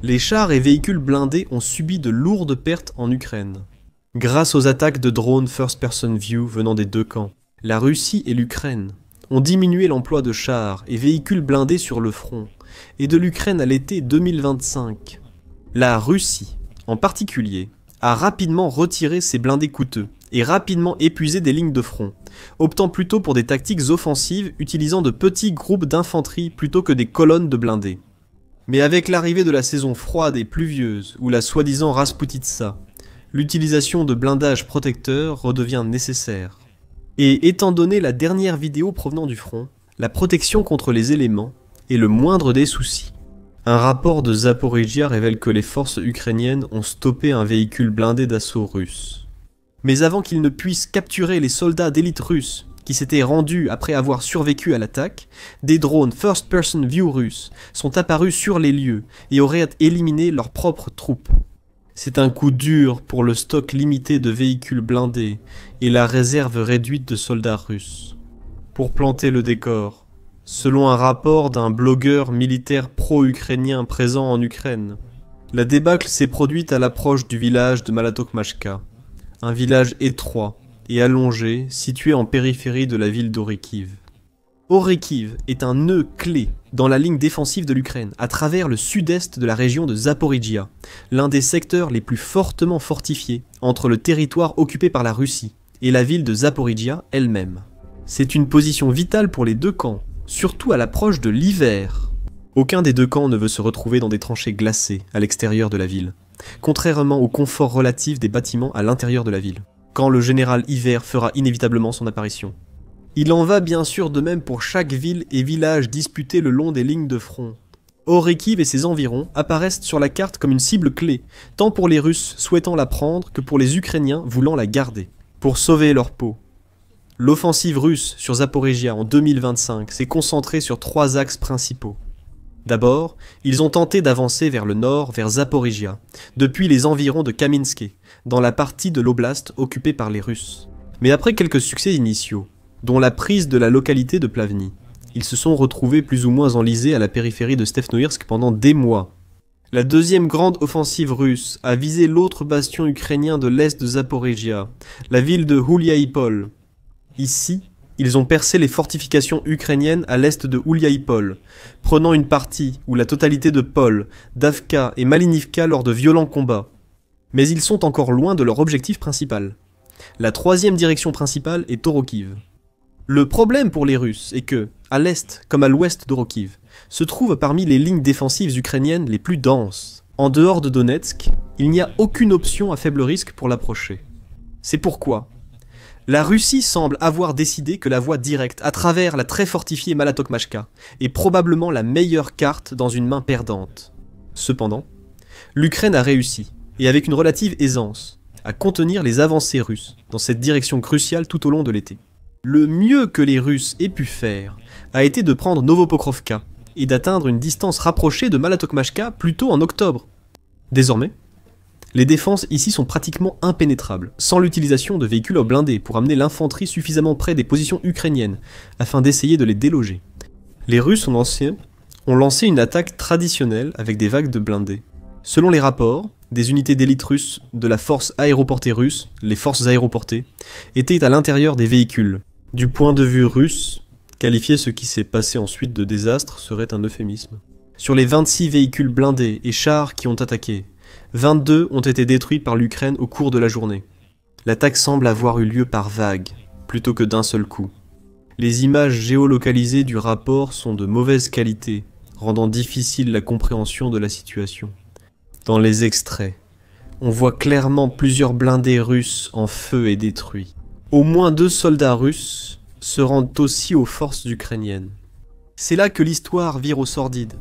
Les chars et véhicules blindés ont subi de lourdes pertes en Ukraine. Grâce aux attaques de drones first-person view venant des deux camps, la Russie et l'Ukraine ont diminué l'emploi de chars et véhicules blindés sur le front, et de l'Ukraine à l'été 2025. La Russie, en particulier, a rapidement retiré ses blindés coûteux et rapidement épuisé des lignes de front, optant plutôt pour des tactiques offensives utilisant de petits groupes d'infanterie plutôt que des colonnes de blindés. Mais avec l'arrivée de la saison froide et pluvieuse, ou la soi-disant Rasputitsa, l'utilisation de blindages protecteurs redevient nécessaire. Et étant donné la dernière vidéo provenant du front, la protection contre les éléments est le moindre des soucis. Un rapport de Zaporizhia révèle que les forces ukrainiennes ont stoppé un véhicule blindé d'assaut russe. Mais avant qu'ils ne puissent capturer les soldats d'élite russes qui s'étaient rendus après avoir survécu à l'attaque, des drones first-person view russes sont apparus sur les lieux et auraient éliminé leurs propres troupes. C'est un coup dur pour le stock limité de véhicules blindés et la réserve réduite de soldats russes. Pour planter le décor, selon un rapport d'un blogueur militaire pro-ukrainien présent en Ukraine, la débâcle s'est produite à l'approche du village de Malatokmachka, un village étroit et allongé situé en périphérie de la ville d'Orykiv. Orykiv est un nœud clé dans la ligne défensive de l'Ukraine, à travers le sud-est de la région de Zaporizhia, l'un des secteurs les plus fortement fortifiés entre le territoire occupé par la Russie et la ville de Zaporizhia elle-même. C'est une position vitale pour les deux camps, surtout à l'approche de l'hiver. Aucun des deux camps ne veut se retrouver dans des tranchées glacées à l'extérieur de la ville, contrairement au confort relatif des bâtiments à l'intérieur de la ville, quand le général hiver fera inévitablement son apparition. Il en va bien sûr de même pour chaque ville et village disputé le long des lignes de front. Orykiv et ses environs apparaissent sur la carte comme une cible clé, tant pour les Russes souhaitant la prendre que pour les Ukrainiens voulant la garder, pour sauver leur peau. L'offensive russe sur Zaporizhia en 2025 s'est concentrée sur 3 axes principaux. D'abord, ils ont tenté d'avancer vers le nord, vers Zaporizhia, depuis les environs de Kaminsky, dans la partie de l'oblast occupée par les Russes. Mais après quelques succès initiaux, dont la prise de la localité de Plavny, ils se sont retrouvés plus ou moins enlisés à la périphérie de Stepnoïrsk pendant des mois. La deuxième grande offensive russe a visé l'autre bastion ukrainien de l'est de Zaporizhia, la ville de Ouliaïpol. Ici, ils ont percé les fortifications ukrainiennes à l'est de Ouliaïpol, prenant une partie ou la totalité de Pol, d'Avka et Malinivka lors de violents combats. Mais ils sont encore loin de leur objectif principal. La troisième direction principale est Orokiv. Le problème pour les Russes est que, à l'est comme à l'ouest d'Orokiv, se trouve parmi les lignes défensives ukrainiennes les plus denses. En dehors de Donetsk, il n'y a aucune option à faible risque pour l'approcher. C'est pourquoi la Russie semble avoir décidé que la voie directe à travers la très fortifiée Malatokmachka est probablement la meilleure carte dans une main perdante. Cependant, l'Ukraine a réussi, et avec une relative aisance, à contenir les avancées russes dans cette direction cruciale tout au long de l'été. Le mieux que les Russes aient pu faire a été de prendre Novopokrovka et d'atteindre une distance rapprochée de Malatokmachka plus tôt en octobre. Désormais, les défenses ici sont pratiquement impénétrables, sans l'utilisation de véhicules blindés pour amener l'infanterie suffisamment près des positions ukrainiennes afin d'essayer de les déloger. Les Russes ont lancé une attaque traditionnelle avec des vagues de blindés. Selon les rapports, des unités d'élite russes de la force aéroportée russe, les forces aéroportées, étaient à l'intérieur des véhicules. Du point de vue russe, qualifier ce qui s'est passé ensuite de désastre serait un euphémisme. Sur les 26 véhicules blindés et chars qui ont attaqué, 22 ont été détruits par l'Ukraine au cours de la journée. L'attaque semble avoir eu lieu par vagues, plutôt que d'un seul coup. Les images géolocalisées du rapport sont de mauvaise qualité, rendant difficile la compréhension de la situation. Dans les extraits, on voit clairement plusieurs blindés russes en feu et détruits. Au moins 2 soldats russes se rendent aussi aux forces ukrainiennes. C'est là que l'histoire vire au sordide.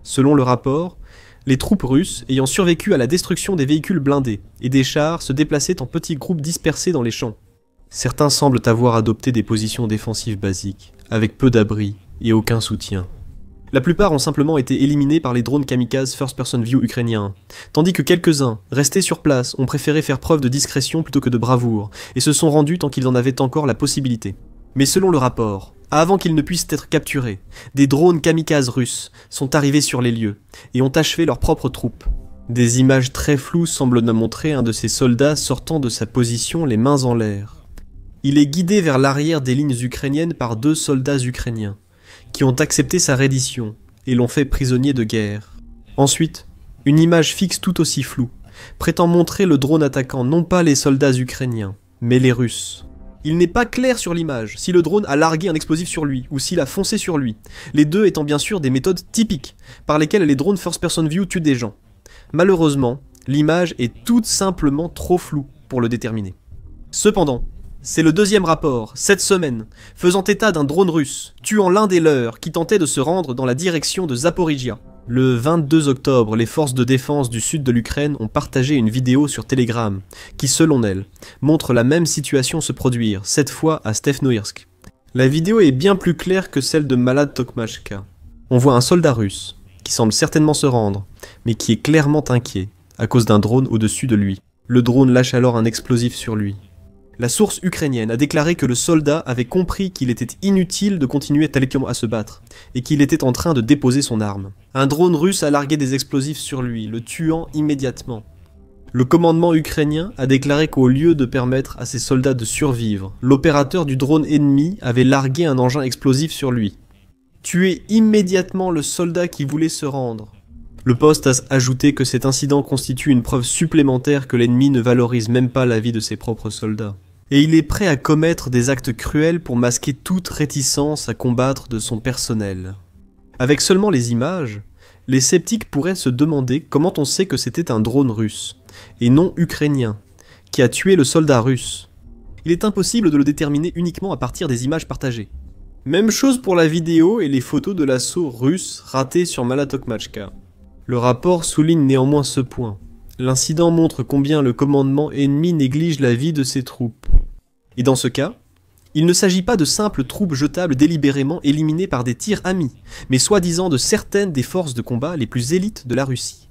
Selon le rapport, les troupes russes ayant survécu à la destruction des véhicules blindés et des chars se déplaçaient en petits groupes dispersés dans les champs. Certains semblent avoir adopté des positions défensives basiques, avec peu d'abri et aucun soutien. La plupart ont simplement été éliminés par les drones kamikazes first-person view ukrainiens, tandis que quelques-uns, restés sur place, ont préféré faire preuve de discrétion plutôt que de bravoure, et se sont rendus tant qu'ils en avaient encore la possibilité. Mais selon le rapport, avant qu'ils ne puissent être capturés, des drones kamikazes russes sont arrivés sur les lieux et ont achevé leurs propres troupes. Des images très floues semblent nous montrer un de ces soldats sortant de sa position les mains en l'air. Il est guidé vers l'arrière des lignes ukrainiennes par 2 soldats ukrainiens, qui ont accepté sa reddition et l'ont fait prisonnier de guerre. Ensuite, une image fixe tout aussi floue prétend montrer le drone attaquant non pas les soldats ukrainiens, mais les Russes. Il n'est pas clair sur l'image si le drone a largué un explosif sur lui ou s'il a foncé sur lui, les deux étant bien sûr des méthodes typiques par lesquelles les drones first person view tuent des gens. Malheureusement, l'image est tout simplement trop floue pour le déterminer. Cependant, c'est le 2e rapport, cette semaine, faisant état d'un drone russe, tuant l'un des leurs qui tentait de se rendre dans la direction de Zaporizhia. Le 22 octobre, les forces de défense du sud de l'Ukraine ont partagé une vidéo sur Telegram, qui selon elles, montre la même situation se produire, cette fois à Stepnoyrsk. La vidéo est bien plus claire que celle de Malad Tokmachka. On voit un soldat russe, qui semble certainement se rendre, mais qui est clairement inquiet, à cause d'un drone au-dessus de lui. Le drone lâche alors un explosif sur lui. La source ukrainienne a déclaré que le soldat avait compris qu'il était inutile de continuer à se battre, et qu'il était en train de déposer son arme. Un drone russe a largué des explosifs sur lui, le tuant immédiatement. Le commandement ukrainien a déclaré qu'au lieu de permettre à ses soldats de survivre, l'opérateur du drone ennemi avait largué un engin explosif sur lui. Tuer immédiatement le soldat qui voulait se rendre. Le poste a ajouté que cet incident constitue une preuve supplémentaire que l'ennemi ne valorise même pas la vie de ses propres soldats. Et il est prêt à commettre des actes cruels pour masquer toute réticence à combattre de son personnel. Avec seulement les images, les sceptiques pourraient se demander comment on sait que c'était un drone russe, et non ukrainien, qui a tué le soldat russe. Il est impossible de le déterminer uniquement à partir des images partagées. Même chose pour la vidéo et les photos de l'assaut russe raté sur Malad Tokmachka. Le rapport souligne néanmoins ce point. L'incident montre combien le commandement ennemi néglige la vie de ses troupes. Et dans ce cas, il ne s'agit pas de simples troupes jetables délibérément éliminées par des tirs amis, mais soi-disant de certaines des forces de combat les plus élites de la Russie.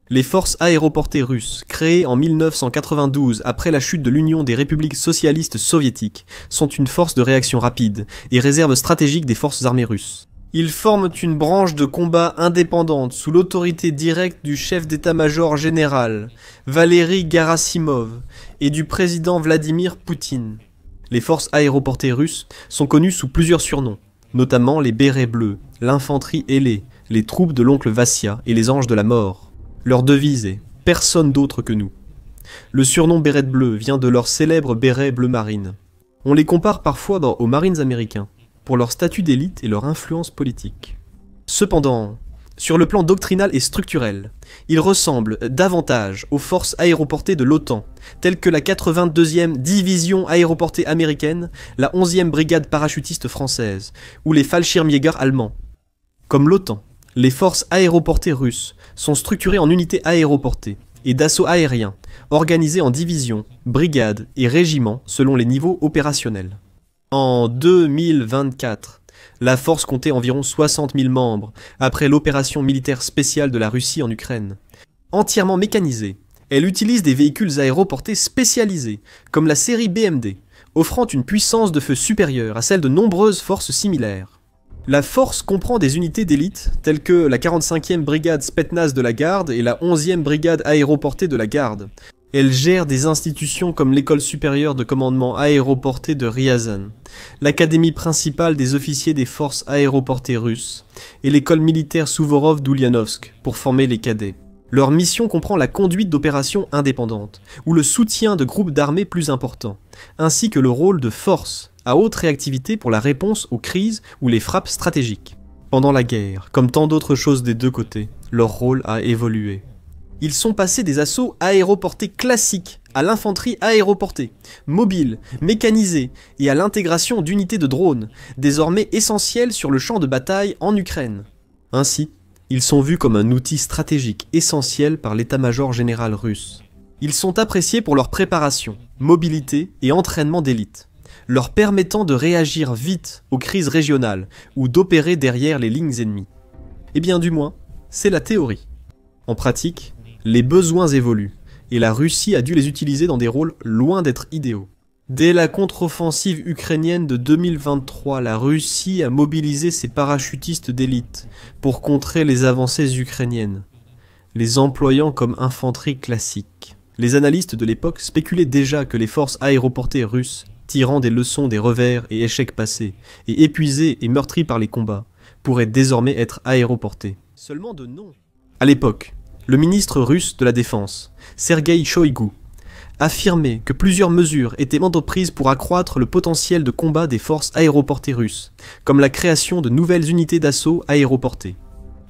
Les forces aéroportées russes, créées en 1992 après la chute de l'Union des républiques socialistes soviétiques, sont une force de réaction rapide et réserve stratégique des forces armées russes. Ils forment une branche de combat indépendante sous l'autorité directe du chef d'état-major général, Valery Gerasimov, et du président Vladimir Poutine. Les forces aéroportées russes sont connues sous plusieurs surnoms, notamment les bérets bleus, l'infanterie ailée, les troupes de l'oncle Vassia et les anges de la mort. Leur devise est « Personne d'autre que nous ». Le surnom béret bleu vient de leur célèbre béret bleu marine. On les compare parfois aux Marines américains, pour leur statut d'élite et leur influence politique. Cependant, sur le plan doctrinal et structurel, ils ressemblent davantage aux forces aéroportées de l'OTAN, telles que la 82e division aéroportée américaine, la 11e brigade parachutiste française, ou les Fallschirmjäger allemands. Comme l'OTAN, les forces aéroportées russes sont structurées en unités aéroportées et d'assaut aérien, organisées en divisions, brigades et régiments selon les niveaux opérationnels. En 2024, la force comptait environ 60 000 membres après l'opération militaire spéciale de la Russie en Ukraine. Entièrement mécanisée, elle utilise des véhicules aéroportés spécialisés, comme la série BMD, offrant une puissance de feu supérieure à celle de nombreuses forces similaires. La force comprend des unités d'élite, telles que la 45e brigade Spetsnaz de la Garde et la 11e brigade aéroportée de la Garde. Elle gère des institutions comme l'école supérieure de commandement aéroporté de Ryazan, l'académie principale des officiers des forces aéroportées russes, et l'école militaire Souvorov d'Ulyanovsk pour former les cadets. Leur mission comprend la conduite d'opérations indépendantes, ou le soutien de groupes d'armées plus importants, ainsi que le rôle de force à haute réactivité pour la réponse aux crises ou les frappes stratégiques. Pendant la guerre, comme tant d'autres choses des deux côtés, leur rôle a évolué. Ils sont passés des assauts aéroportés classiques à l'infanterie aéroportée, mobile, mécanisée et à l'intégration d'unités de drones, désormais essentielles sur le champ de bataille en Ukraine. Ainsi, ils sont vus comme un outil stratégique essentiel par l'état-major général russe. Ils sont appréciés pour leur préparation, mobilité et entraînement d'élite, leur permettant de réagir vite aux crises régionales ou d'opérer derrière les lignes ennemies. Eh bien du moins, c'est la théorie. En pratique, les besoins évoluent, et la Russie a dû les utiliser dans des rôles loin d'être idéaux. Dès la contre-offensive ukrainienne de 2023, la Russie a mobilisé ses parachutistes d'élite pour contrer les avancées ukrainiennes, les employant comme infanterie classique. Les analystes de l'époque spéculaient déjà que les forces aéroportées russes, tirant des leçons des revers et échecs passés, et épuisées et meurtries par les combats, pourraient désormais être aéroportées. Seulement de nom. À l'époque, le ministre russe de la Défense, Sergueï Shoïgu, affirmait que plusieurs mesures étaient entreprises pour accroître le potentiel de combat des forces aéroportées russes, comme la création de nouvelles unités d'assaut aéroportées.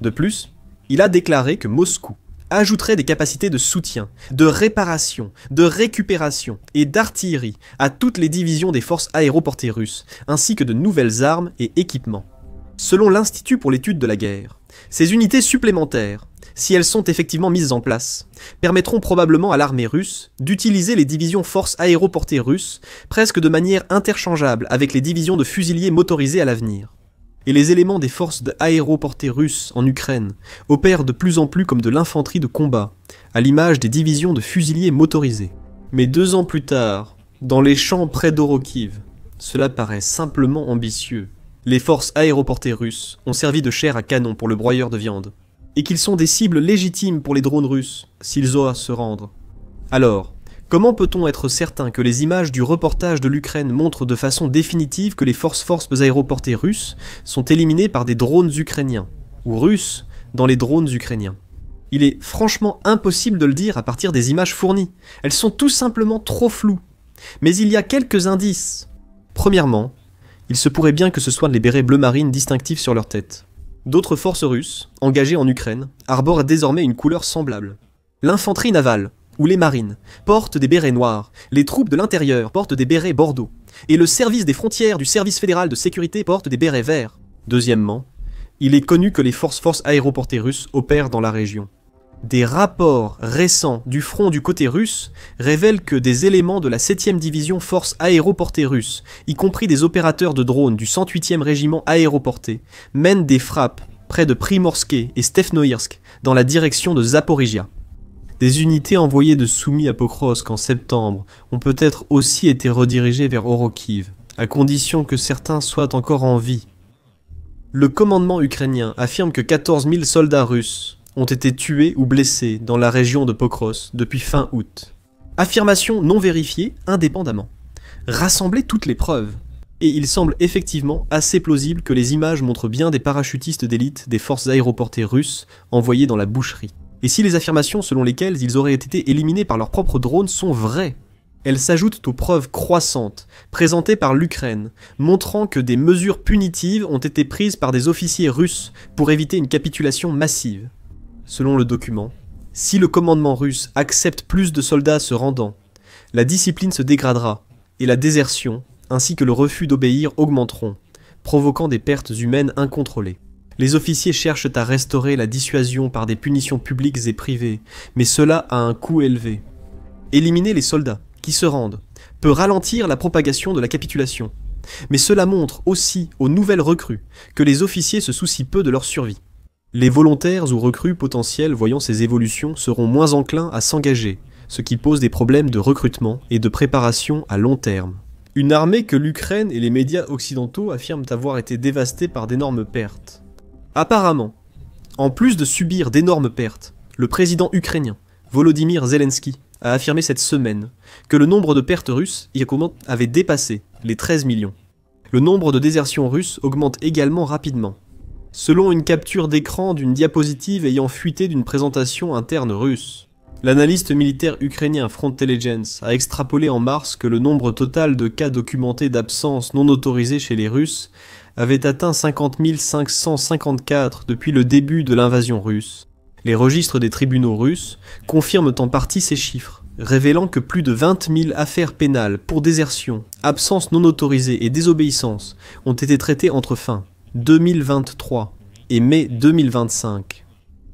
De plus, il a déclaré que Moscou ajouterait des capacités de soutien, de réparation, de récupération et d'artillerie à toutes les divisions des forces aéroportées russes, ainsi que de nouvelles armes et équipements. Selon l'Institut pour l'étude de la guerre, ces unités supplémentaires, si elles sont effectivement mises en place, permettront probablement à l'armée russe d'utiliser les divisions forces aéroportées russes presque de manière interchangeable avec les divisions de fusiliers motorisés à l'avenir. Et les éléments des forces aéroportées russes en Ukraine opèrent de plus en plus comme de l'infanterie de combat, à l'image des divisions de fusiliers motorisés. Mais 2 ans plus tard, dans les champs près d'Orokiv, cela paraît simplement ambitieux. Les forces aéroportées russes ont servi de chair à canon pour le broyeur de viande, et qu'ils sont des cibles légitimes pour les drones russes, s'ils osent se rendre. Alors, comment peut-on être certain que les images du reportage de l'Ukraine montrent de façon définitive que les forces aéroportées russes sont éliminées par des drones ukrainiens, ou russes dans les drones ukrainiens? Il est franchement impossible de le dire à partir des images fournies. Elles sont tout simplement trop floues. Mais il y a quelques indices. Premièrement, il se pourrait bien que ce soient les bérets bleu marine distinctifs sur leur tête. D'autres forces russes, engagées en Ukraine, arborent désormais une couleur semblable. L'infanterie navale, ou les marines, portent des bérets noirs, les troupes de l'intérieur portent des bérets bordeaux, et le service des frontières du service fédéral de sécurité porte des bérets verts. Deuxièmement, il est connu que les forces aéroportées russes opèrent dans la région. Des rapports récents du front du côté russe révèlent que des éléments de la 7e division forces aéroportées russes, y compris des opérateurs de drones du 108e régiment aéroporté, mènent des frappes près de Primorske et Stepnoïrsk dans la direction de Zaporizhia. Des unités envoyées de Soumy à Pokrovsk en septembre ont peut-être aussi été redirigées vers Orokiv, à condition que certains soient encore en vie. Le commandement ukrainien affirme que 14 000 soldats russes ont été tués ou blessés dans la région de Pokrovsk depuis fin août. Affirmation non vérifiée indépendamment. Rassemblez toutes les preuves. Et il semble effectivement assez plausible que les images montrent bien des parachutistes d'élite des forces aéroportées russes envoyés dans la boucherie. Et si les affirmations selon lesquelles ils auraient été éliminés par leurs propres drones sont vraies, elles s'ajoutent aux preuves croissantes présentées par l'Ukraine, montrant que des mesures punitives ont été prises par des officiers russes pour éviter une capitulation massive. Selon le document, si le commandement russe accepte plus de soldats se rendant, la discipline se dégradera et la désertion, ainsi que le refus d'obéir augmenteront, provoquant des pertes humaines incontrôlées. Les officiers cherchent à restaurer la dissuasion par des punitions publiques et privées, mais cela a un coût élevé. Éliminer les soldats qui se rendent peut ralentir la propagation de la capitulation, mais cela montre aussi aux nouvelles recrues que les officiers se soucient peu de leur survie. Les volontaires ou recrues potentiels voyant ces évolutions seront moins enclins à s'engager, ce qui pose des problèmes de recrutement et de préparation à long terme. Une armée que l'Ukraine et les médias occidentaux affirment avoir été dévastée par d'énormes pertes. Apparemment, en plus de subir d'énormes pertes, le président ukrainien, Volodymyr Zelensky, a affirmé cette semaine que le nombre de pertes russes avait dépassé les 13 millions. Le nombre de désertions russes augmente également rapidement. Selon une capture d'écran d'une diapositive ayant fuité d'une présentation interne russe. L'analyste militaire ukrainien Front Intelligence a extrapolé en mars que le nombre total de cas documentés d'absence non autorisée chez les Russes avait atteint 50 554 depuis le début de l'invasion russe. Les registres des tribunaux russes confirment en partie ces chiffres, révélant que plus de 20 000 affaires pénales pour désertion, absence non autorisée et désobéissance ont été traitées entre fin 2023 et mai 2025.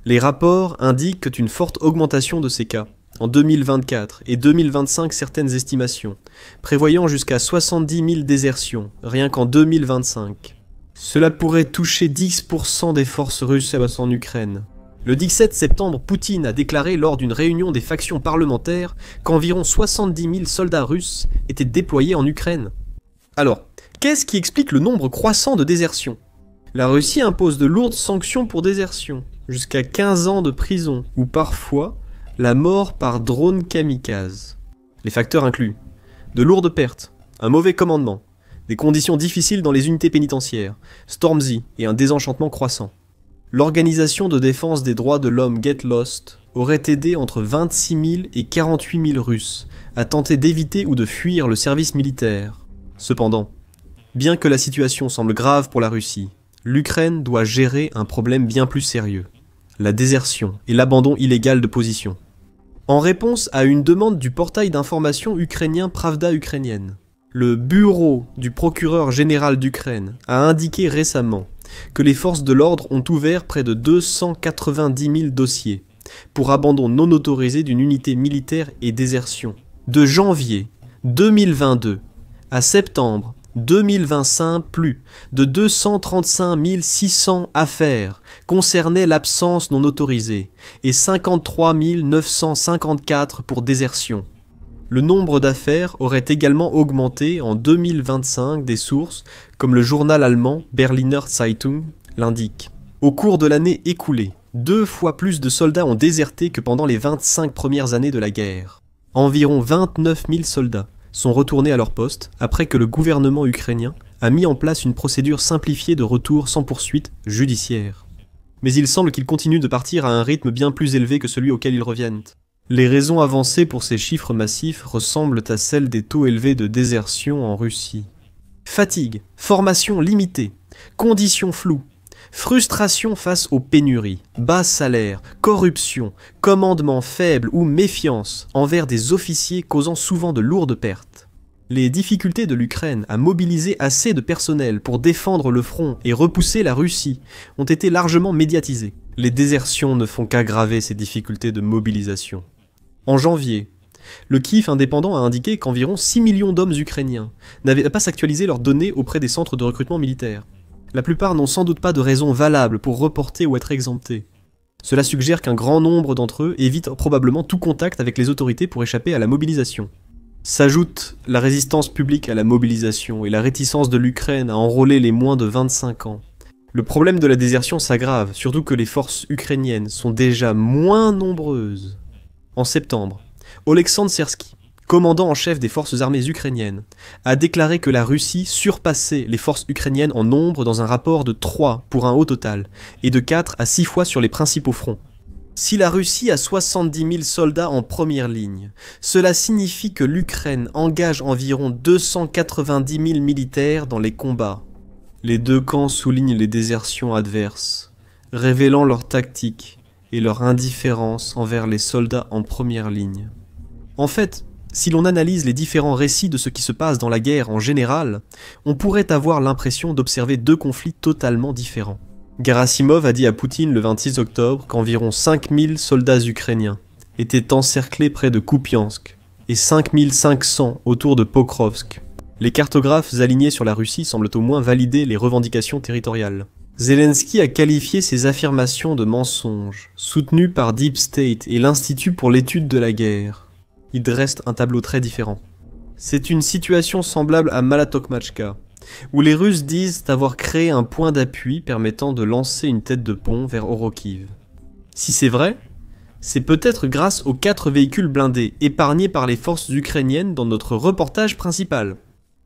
Les rapports indiquent une forte augmentation de ces cas, en 2024 et 2025 certaines estimations, prévoyant jusqu'à 70 000 désertions, rien qu'en 2025. Cela pourrait toucher 10% des forces russes en Ukraine. Le 17 septembre, Poutine a déclaré lors d'une réunion des factions parlementaires qu'environ 70 000 soldats russes étaient déployés en Ukraine. Alors, qu'est-ce qui explique le nombre croissant de désertions? La Russie impose de lourdes sanctions pour désertion, jusqu'à 15 ans de prison, ou parfois la mort par drone kamikaze. Les facteurs incluent de lourdes pertes, un mauvais commandement, des conditions difficiles dans les unités pénitentiaires, Stormzy et un désenchantement croissant. L'organisation de défense des droits de l'homme Get Lost aurait aidé entre 26 000 et 48 000 Russes à tenter d'éviter ou de fuir le service militaire. Cependant, bien que la situation semble grave pour la Russie, l'Ukraine doit gérer un problème bien plus sérieux, la désertion et l'abandon illégal de position. En réponse à une demande du portail d'information ukrainien Pravda ukrainienne, le bureau du procureur général d'Ukraine a indiqué récemment que les forces de l'ordre ont ouvert près de 290 000 dossiers pour abandon non autorisé d'une unité militaire et désertion. De janvier 2022 à septembre 2025, plus de 235 600 affaires concernaient l'absence non autorisée et 53 954 pour désertion. Le nombre d'affaires aurait également augmenté en 2025, des sources comme le journal allemand Berliner Zeitung l'indiquent. Au cours de l'année écoulée, 2 fois plus de soldats ont déserté que pendant les 25 premières années de la guerre. Environ 29 000 soldats sont retournés à leur poste après que le gouvernement ukrainien a mis en place une procédure simplifiée de retour sans poursuite judiciaire. Mais il semble qu'ils continuent de partir à un rythme bien plus élevé que celui auquel ils reviennent. Les raisons avancées pour ces chiffres massifs ressemblent à celles des taux élevés de désertion en Russie. Fatigue, formation limitée, conditions floues, frustration face aux pénuries, bas salaires, corruption, commandement faible ou méfiance envers des officiers causant souvent de lourdes pertes. Les difficultés de l'Ukraine à mobiliser assez de personnel pour défendre le front et repousser la Russie ont été largement médiatisées. Les désertions ne font qu'aggraver ces difficultés de mobilisation. En janvier, le Kyiv indépendant a indiqué qu'environ 6 millions d'hommes ukrainiens n'avaient pas actualisé leurs données auprès des centres de recrutement militaire. La plupart n'ont sans doute pas de raison valable pour reporter ou être exemptés. Cela suggère qu'un grand nombre d'entre eux évitent probablement tout contact avec les autorités pour échapper à la mobilisation. S'ajoute la résistance publique à la mobilisation et la réticence de l'Ukraine à enrôler les moins de 25 ans. Le problème de la désertion s'aggrave, surtout que les forces ukrainiennes sont déjà moins nombreuses. En septembre, Oleksandr Sersky, commandant en chef des forces armées ukrainiennes, a déclaré que la Russie surpassait les forces ukrainiennes en nombre dans un rapport de 3 pour un haut total, et de 4 à 6 fois sur les principaux fronts. Si la Russie a 70 000 soldats en première ligne, cela signifie que l'Ukraine engage environ 290 000 militaires dans les combats. Les deux camps soulignent les désertions adverses, révélant leur tactique et leur indifférence envers les soldats en première ligne. En fait, si l'on analyse les différents récits de ce qui se passe dans la guerre en général, on pourrait avoir l'impression d'observer 2 conflits totalement différents. Gerasimov a dit à Poutine le 26 octobre qu'environ 5000 soldats ukrainiens étaient encerclés près de Kupiansk et 5500 autour de Pokrovsk. Les cartographes alignés sur la Russie semblent au moins valider les revendications territoriales. Zelensky a qualifié ces affirmations de mensonges, soutenues par Deep State et l'Institut pour l'étude de la guerre. Il dresse un tableau très différent. C'est une situation semblable à Malatokmachka, où les Russes disent avoir créé un point d'appui permettant de lancer une tête de pont vers Orokiv. Si c'est vrai, c'est peut-être grâce aux 4 véhicules blindés épargnés par les forces ukrainiennes dans notre reportage principal.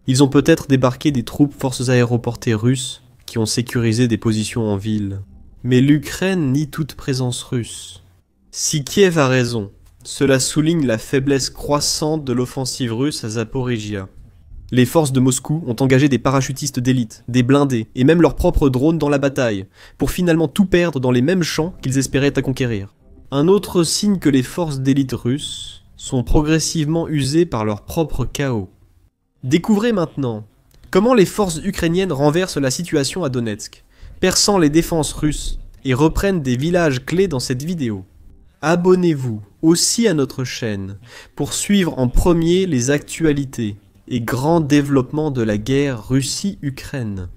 Ils ont peut-être débarqué des troupes forces aéroportées russes qui ont sécurisé des positions en ville. Mais l'Ukraine nie toute présence russe. Si Kiev a raison, cela souligne la faiblesse croissante de l'offensive russe à Zaporizhia. Les forces de Moscou ont engagé des parachutistes d'élite, des blindés et même leurs propres drones dans la bataille, pour finalement tout perdre dans les mêmes champs qu'ils espéraient à conquérir. Un autre signe que les forces d'élite russes sont progressivement usées par leur propre chaos. Découvrez maintenant comment les forces ukrainiennes renversent la situation à Donetsk, perçant les défenses russes et reprennent des villages clés dans cette vidéo. Abonnez-vous aussi à notre chaîne pour suivre en premier les actualités et grands développements de la guerre Russie-Ukraine.